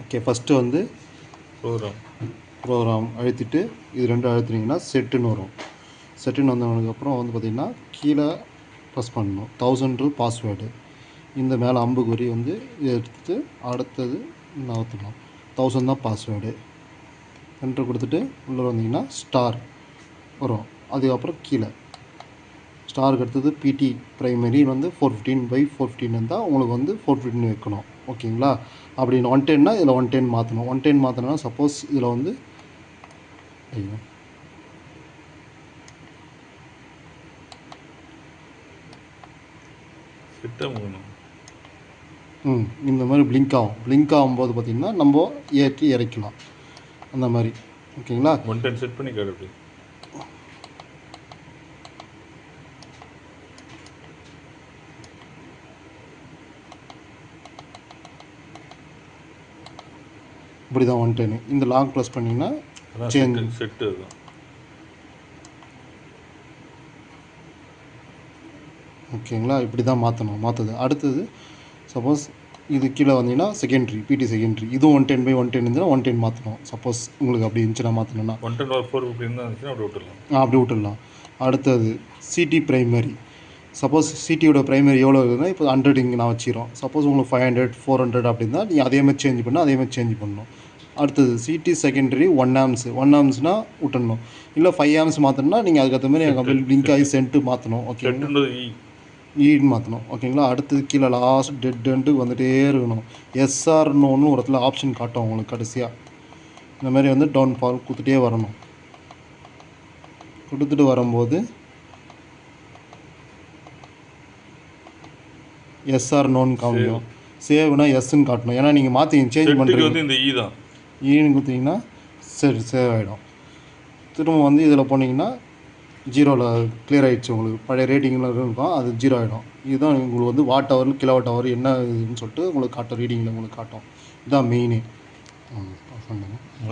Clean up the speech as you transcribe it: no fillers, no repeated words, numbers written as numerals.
Okay, first வந்து program அழுத்திட்டு இது ரெண்டும் அழுத்துனீங்கன்னா செட்டுன்னு வரும். செட்டுன்னு வந்ததுக்கப்புறம் வந்து பார்த்திங்கன்னா கீழே ப்ரெஸ் பண்ணணும் 1000 பாஸ்வேர்டு. இந்த மேலே அம்புக்குறி வந்து எடுத்து அடுத்தது நகர்த்தணும். 1000 தான் பாஸ்வேர்டு. என்ட்ரு கொடுத்துட்டு உள்ளே வந்தீங்கன்னா ஸ்டார் வரும். அதுக்கப்புறம் கீழே ஸ்டாருக்கு அடுத்தது பிடி ப்ரைமரி வந்து 415/415 இருந்தால் உங்களுக்கு வந்து 415 வைக்கணும். ஓகேங்களா? அப்படி 110னா இதில் 110 மாற்றணும். 110 மாற்றணும்னா சப்போஸ் இதில் வந்து இந்த மாதிரி பிளிங்க் ஆகும். பிளிங்க் ஆகும்போது பார்த்திங்கன்னா நம்ம ஏற்றி இறக்கலாம் அந்த மாதிரி. ஓகேங்களா? 110 செட் பண்ணி காட்டு. இப்படி தான் 110. இந்த லாங் ப்ரெஸ் பண்ணிங்கன்னா சேஞ்ச் செட்டு தான். ஓகேங்களா? இப்படி தான் மாற்றுது. அடுத்தது சப்போஸ் இது கீழே வந்தீங்கன்னா செகண்ட்ரி, பிடி செகண்ட்ரி, இதுவும் 110/110 இருந்துச்சுன்னா 110 மாற்றணும். சப்போஸ் உங்களுக்கு அப்படி இருந்துச்சுன்னா மாற்றணும்னா 110/415 இருந்துச்சுன்னா அப்படி விட்டுடலாம். அப்படி விட்டுடலாம். அடுத்தது சிடி ப்ரைமரி. சப்போஸ் சிடியோட ப்ரைமரி எவ்வளோ இருக்குதுன்னா இப்போ 100 இங்கே நான் வச்சுக்கிறோம். சப்போஸ் உங்களுக்கு 500 400 அப்படின்னா நீங்கள் அதேமாதிரி சேஞ்ச் பண்ணணும். அடுத்தது சிடி செகண்டரி 1 ஆம்ஸ். 1 ஆம்ஸ்னால் விட்டுடணும். இல்லை 5 ஆம்ஸ் மாற்றணும்னா நீங்கள் அதுக்கேற்ற மாதிரி எங்கள் மொபைல் லிங்க் ஆகி சென்ட்டு மாற்றணும். ஓகேங்களா? ஈன்னு மாற்றணும். ஓகேங்களா? அடுத்தது கீழே லாஸ்ட் டெட்டுன்ட்டு வந்துகிட்டே இருக்கணும். எஸ்ஆர்னு ஒன்று ஒரு இடத்துல ஆப்ஷன் காட்டும் உங்களுக்கு கடைசியாக. இந்த மாதிரி வந்து டவுன் ஃபால் கொடுத்துட்டே வரணும். கொடுத்துட்டு வரும்போது எஸ்ஆர் நோன்னு காமிக்கும். சேவ்னா எஸ்ன்னு காட்டணும். ஏன்னா நீங்கள் மாற்றி சேஞ்ச் பண்ணுறீங்க. இந்த ஈ தான் ஈன்னு கொடுத்தீங்கன்னா சரி சேவ் ஆகிடும். திரும்ப வந்து இதில் போனீங்கன்னா 0ல் கிளியர் ஆகிடுச்சு. உங்களுக்கு பழைய ரேட்டிங்கில் இருக்கும், அது 0 ஆகிடும். இதுதான் உங்களுக்கு வந்து வாட் ஹவர் கிலோவாட் ஹவர் என்ன இதுன்னு சொல்லிட்டு உங்களுக்கு காட்டும். ரீடிங்கில் உங்களுக்கு காட்டும். இதுதான் மெயினே.